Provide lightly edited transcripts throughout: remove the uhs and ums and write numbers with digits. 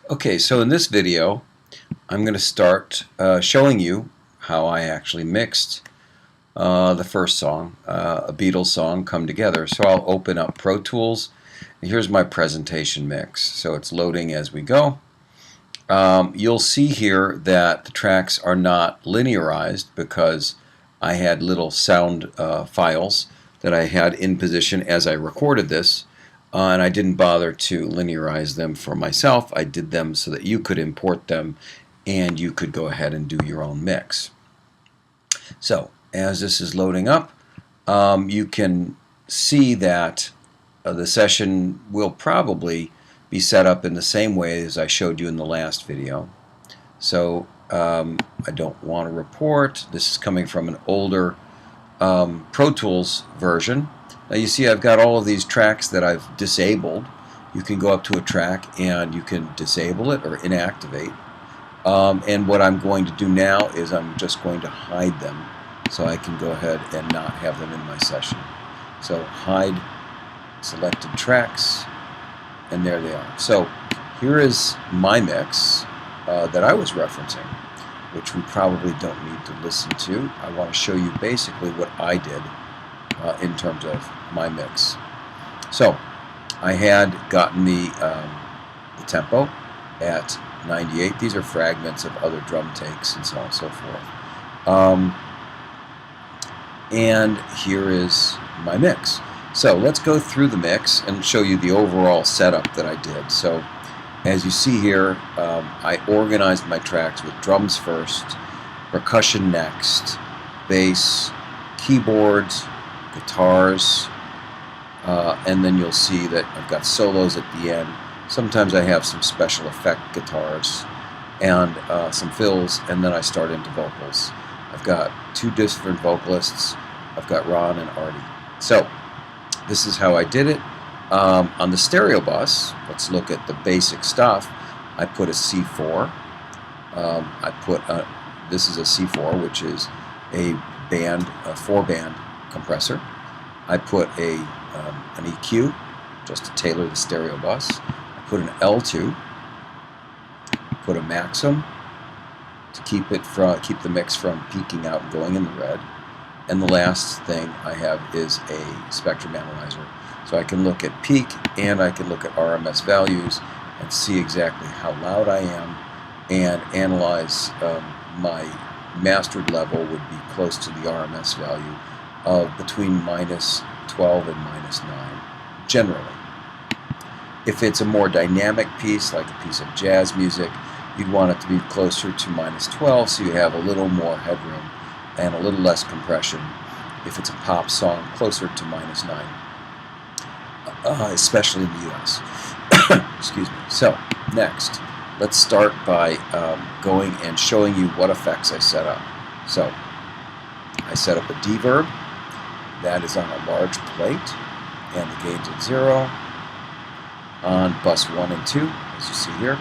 Okay, so in this video, I'm going to start showing you how I actually mixed the first song, a Beatles song, Come Together. So I'll open up Pro Tools, and here's my presentation mix. So it's loading as we go. You'll see here that the tracks are not linearized because I had little sound files that I had in position as I recorded this. And I didn't bother to linearize them for myself. I did them so that you could import them and you could go ahead and do your own mix. So as this is loading up, you can see that the session will probably be set up in the same way as I showed you in the last video. So I don't want to report. This is coming from an older Pro Tools version. Now you see I've got all of these tracks that I've disabled. You can go up to a track and you can disable it or inactivate. And what I'm going to do now is I'm just going to hide them so I can go ahead and not have them in my session. So hide selected tracks, and there they are. So here is my mix that I was referencing, which we probably don't need to listen to. I want to show you basically what I did in terms of my mix. So I had gotten the tempo at 98. These are fragments of other drum takes and so on and so forth. And here is my mix. So let's go through the mix and show you the overall setup that I did. So as you see here, I organized my tracks with drums first, percussion next, bass, keyboards, guitars, and then you'll see that I've got solos at the end. Sometimes I have some special effect guitars and some fills, and then I start into vocals. I've got two different vocalists. I've got Ron and Artie. So this is how I did it. On the stereo bus, let's look at the basic stuff. I put a C4. This is a C4, which is a four-band compressor. I put an EQ just to tailor the stereo bus. I put an L2. Put a Maxim to keep the mix from peaking out and going in the red. And the last thing I have is a spectrum analyzer. So I can look at peak and I can look at RMS values and see exactly how loud I am and analyze my mastered level would be close to the RMS value of between -12 and -9, generally. If it's a more dynamic piece, like a piece of jazz music, you'd want it to be closer to -12, so you have a little more headroom and a little less compression. If it's a pop song, closer to -9, especially in the US. Excuse me. So, next, let's start by going and showing you what effects I set up. So, I set up a D-verb. That is on a large plate, and the gain's at 0. On bus 1 and 2, as you see here.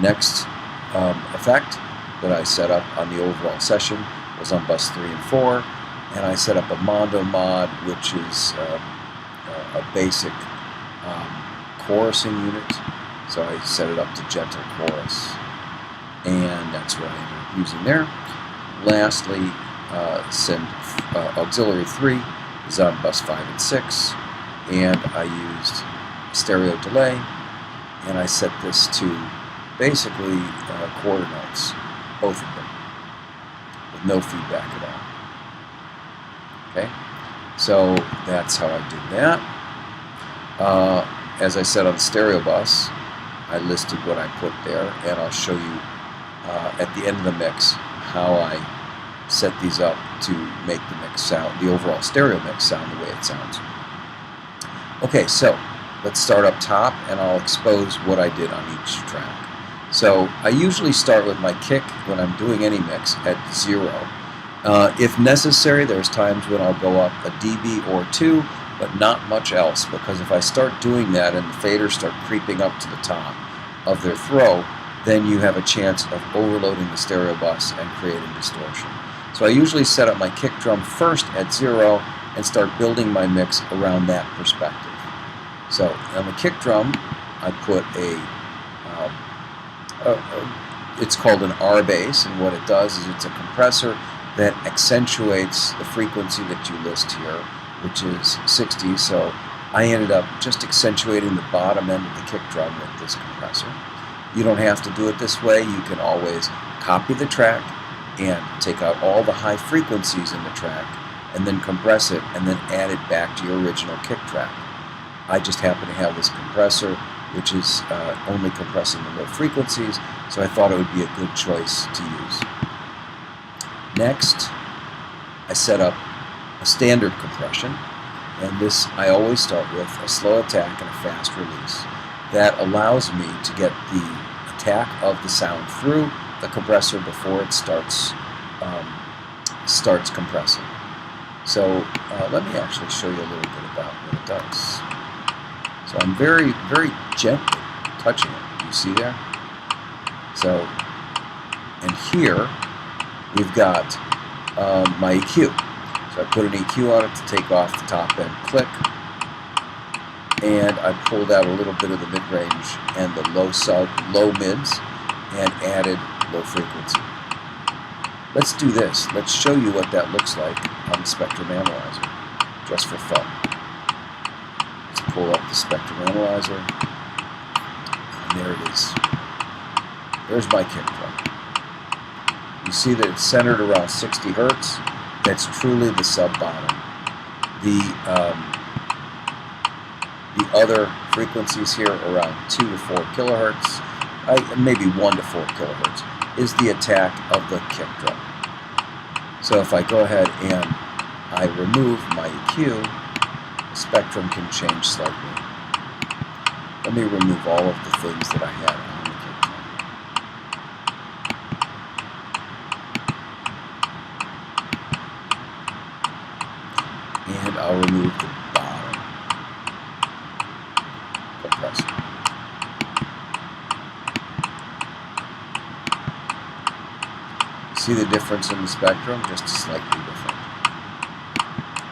Next effect that I set up on the overall session was on bus 3 and 4, and I set up a Mondo mod, which is a basic chorusing unit. So I set it up to gentle chorus, and that's what I ended up using there. Lastly, auxiliary 3 is on bus 5 and 6, and I used stereo delay, and I set this to basically quarter notes, both of them, with no feedback at all. Okay, so that's how I did that. As I said on the stereo bus, I listed what I put there, and I'll show you at the end of the mix how I set these up to make the mix sound, the overall stereo mix sound the way it sounds. Okay, so let's start up top, and I'll expose what I did on each track. So I usually start with my kick when I'm doing any mix at 0. If necessary, there's times when I'll go up a dB or 2, but not much else, because if I start doing that and the faders start creeping up to the top of their throw, then you have a chance of overloading the stereo bus and creating distortion. So I usually set up my kick drum first at 0 and start building my mix around that perspective. So on the kick drum, I put a It's called an R-bass, and what it does is it's a compressor that accentuates the frequency that you list here, which is 60. So I ended up just accentuating the bottom end of the kick drum with this compressor. You don't have to do it this way. You can always copy the track and take out all the high frequencies in the track and then compress it and then add it back to your original kick track. I just happen to have this compressor which is only compressing the low frequencies, so I thought it would be a good choice to use. Next, I set up a standard compression, and this I always start with a slow attack and a fast release. That allows me to get the attack of the sound through the compressor before it starts compressing. So let me actually show you a little bit about what it does. So I'm very, very gently touching it. You see there? So, and here we've got my EQ. So I put an EQ on it to take off the top end click, and I pulled out a little bit of the mid-range and the low mids, and added low frequency. Let's do this. Let's show you what that looks like on the Spectrum Analyzer, just for fun. Let's pull up the Spectrum Analyzer, and there it is. There's my kick drum. You see that it's centered around 60 hertz. That's truly the sub-bottom. The other frequencies here around 2 to 4 kilohertz, maybe 1 to 4 kilohertz, is the attack of the kick drum. So if I go ahead and I remove my EQ, the spectrum can change slightly. Let me remove all of the things that I had on the kick drum. And I'll remove the bottom compressor. See the difference in the spectrum? Just slightly different.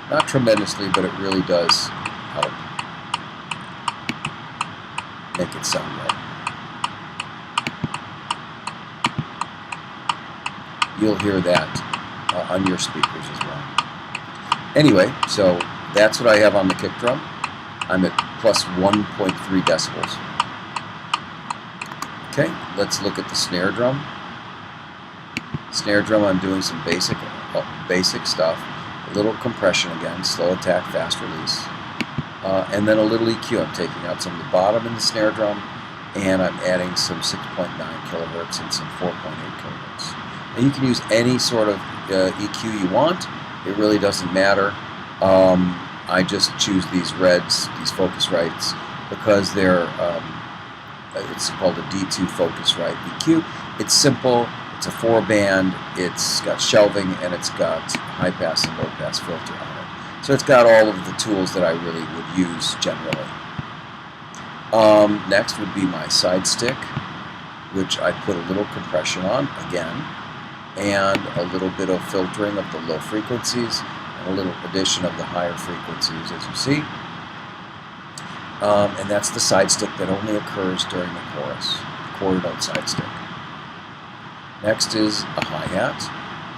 Not tremendously, but it really does help make it sound right. You'll hear that on your speakers as well. Anyway, so that's what I have on the kick drum. I'm at plus 1.3 decibels. Okay, let's look at the snare drum. Snare drum, I'm doing some basic stuff. A little compression again, slow attack, fast release. And then a little EQ. I'm taking out some of the bottom in the snare drum, and I'm adding some 6.9 kilohertz and some 4.8 kilohertz. Now you can use any sort of EQ you want. It really doesn't matter. I just choose these reds, these Focusrites, because they're, it's called a D2 Focusrite EQ. It's simple. It's a 4-band, it's got shelving, and it's got high-pass and low-pass filter on it. So it's got all of the tools that I really would use generally. Next would be my side stick, which I put a little compression on, again, and a little bit of filtering of the low frequencies, and a little addition of the higher frequencies, as you see. And that's the side stick that only occurs during the chorus, the quarter note side stick. Next is a hi-hat.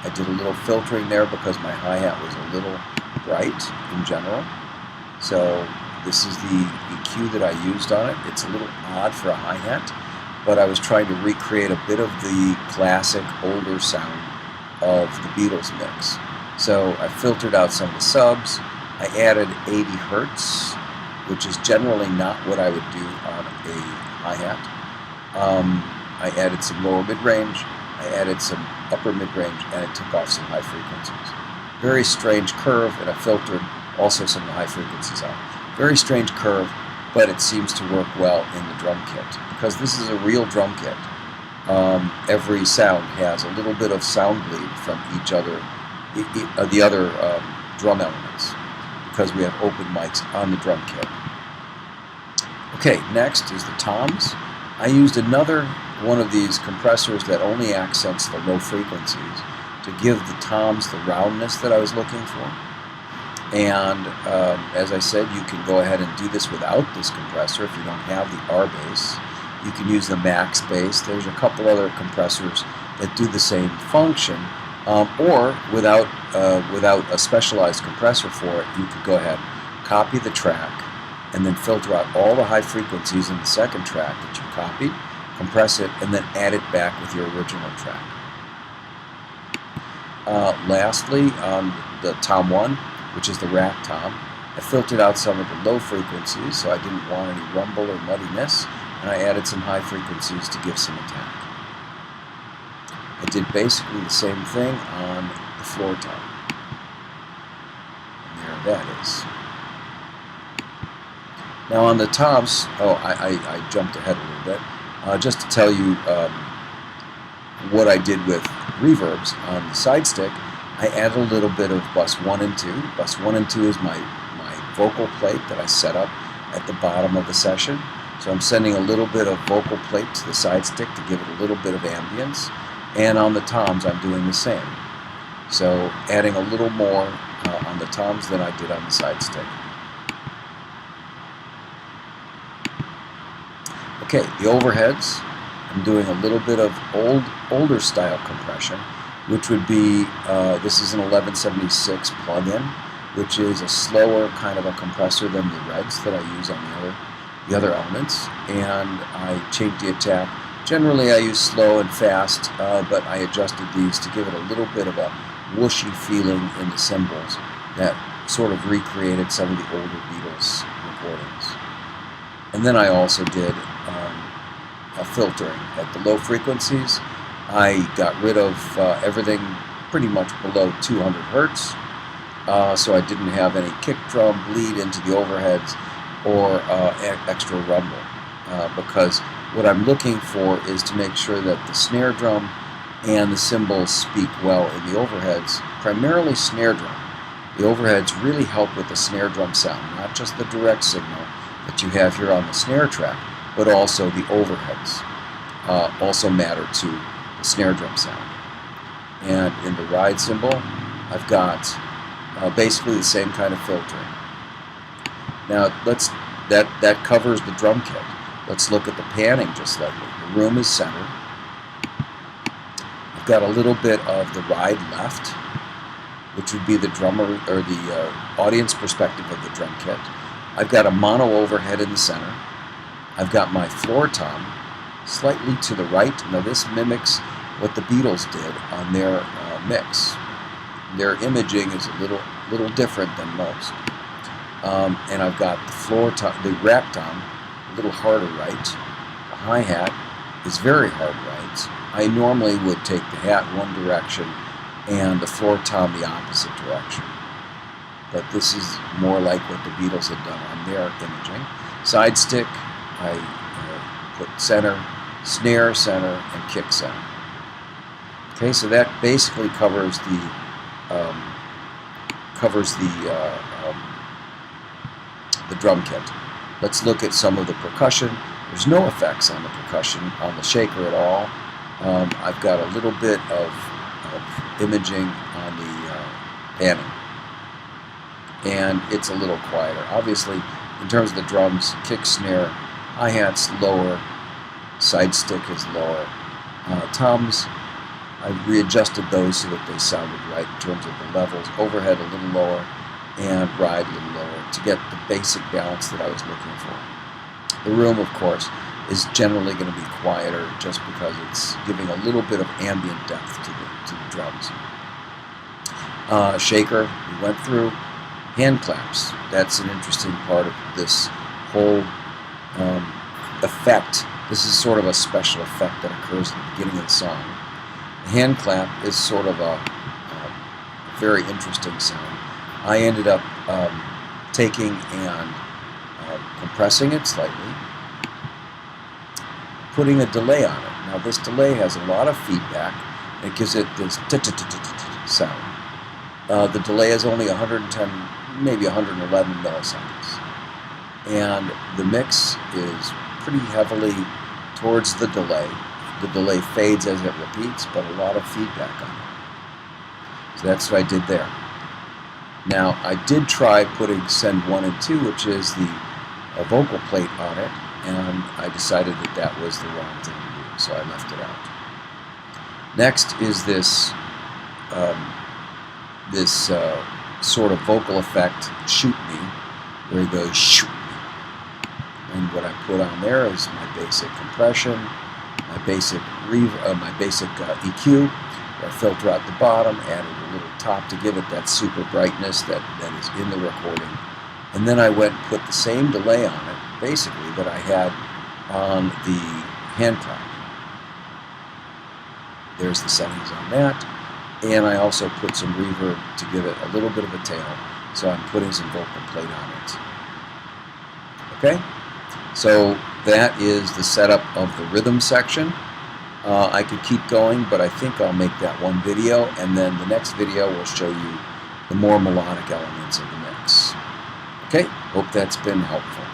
I did a little filtering there because my hi-hat was a little bright in general. So this is the EQ that I used on it. It's a little odd for a hi-hat, but I was trying to recreate a bit of the classic older sound of the Beatles mix. So I filtered out some of the subs. I added 80 hertz, which is generally not what I would do on a hi-hat. I added some lower mid-range. I added some upper mid-range, and it took off some high frequencies. Very strange curve, and I filtered also some of the high frequencies out. Very strange curve, but it seems to work well in the drum kit, because this is a real drum kit. Every sound has a little bit of sound bleed from each other, the other drum elements, because we have open mics on the drum kit. Okay, next is the toms. I used another one of these compressors that only accents the low frequencies to give the toms the roundness that I was looking for. And as I said, you can go ahead and do this without this compressor if you don't have the R-bass. You can use the Max Bass. There's a couple other compressors that do the same function, or without a specialized compressor for it, you could go ahead, copy the track, and then filter out all the high frequencies in the second track that you copied, compress it, and then add it back with your original track. Lastly, on the Tom 1, which is the rack tom, I filtered out some of the low frequencies, so I didn't want any rumble or muddiness, and I added some high frequencies to give some attack. I did basically the same thing on the floor tom. And there that is. Now on the toms, I jumped ahead a little bit, just to tell you what I did with reverbs on the side stick. I added a little bit of bus 1 and 2. Bus 1 and 2 is my vocal plate that I set up at the bottom of the session. So I'm sending a little bit of vocal plate to the side stick to give it a little bit of ambience. And on the toms, I'm doing the same. So adding a little more on the toms than I did on the side stick. Okay, the overheads, I'm doing a little bit of older style compression, which would be, this is an 1176 plug-in, which is a slower kind of a compressor than the reds that I use on the other elements, and I changed the attack. Generally I use slow and fast, but I adjusted these to give it a little bit of a whooshy feeling in the cymbals that sort of recreated some of the older Beatles recordings. And then I also did a filtering at the low frequencies. I got rid of everything pretty much below 200 hertz, so I didn't have any kick drum bleed into the overheads or extra rumble, because what I'm looking for is to make sure that the snare drum and the cymbals speak well in the overheads, primarily snare drum. The overheads really help with the snare drum sound, not just the direct signal that you have here on the snare track, but also the overheads also matter to the snare drum sound. And in the ride cymbal, I've got basically the same kind of filtering. Now that covers the drum kit. Let's look at the panning just slightly. The room is centered. I've got a little bit of the ride left, which would be the drummer or the audience perspective of the drum kit. I've got a mono overhead in the center. I've got my floor tom slightly to the right. Now this mimics what the Beatles did on their mix. Their imaging is a little different than most. And I've got the floor tom, the rack tom, a little harder right. The hi-hat is very hard right. I normally would take the hat one direction and the floor tom the opposite direction. But this is more like what the Beatles had done on their imaging. Side stick, I put center, snare center, and kick center. Okay, so that basically covers the drum kit. Let's look at some of the percussion. There's no effects on the percussion on the shaker at all. I've got a little bit of imaging on the panning, and it's a little quieter. Obviously, in terms of the drums, kick, snare, hi-hat's lower, side stick is lower. Toms, I've readjusted those so that they sounded right in terms of the levels. Overhead a little lower, and ride a little lower to get the basic balance that I was looking for. The room, of course, is generally going to be quieter just because it's giving a little bit of ambient depth to the drums. Shaker, we went through. Hand claps, that's an interesting part of this whole effect. This is sort of a special effect that occurs at the beginning of the song. The hand clap is sort of a very interesting sound. I ended up taking and compressing it slightly, putting a delay on it. Now this delay has a lot of feedback, and it gives it this sound. The delay is only 110, maybe 111 milliseconds. And the mix is pretty heavily towards the delay. The delay fades as it repeats, but a lot of feedback on it. So that's what I did there. Now, I did try putting send 1 and 2, which is the vocal plate on it, and I decided that that was the wrong thing to do, so I left it out. Next is this sort of vocal effect, Shoot Me, where he goes shoot me. And what I put on there is my basic compression, my basic EQ. I filter out the bottom, added a little top to give it that super brightness that is in the recording. And then I went and put the same delay on it, basically, that I had on the hand clap. There's the settings on that. And I also put some reverb to give it a little bit of a tail. So I'm putting some vocal plate on it. Okay? So that is the setup of the rhythm section. I could keep going, but I think I'll make that one video, and then the next video will show you the more melodic elements of the mix. Okay? Hope that's been helpful.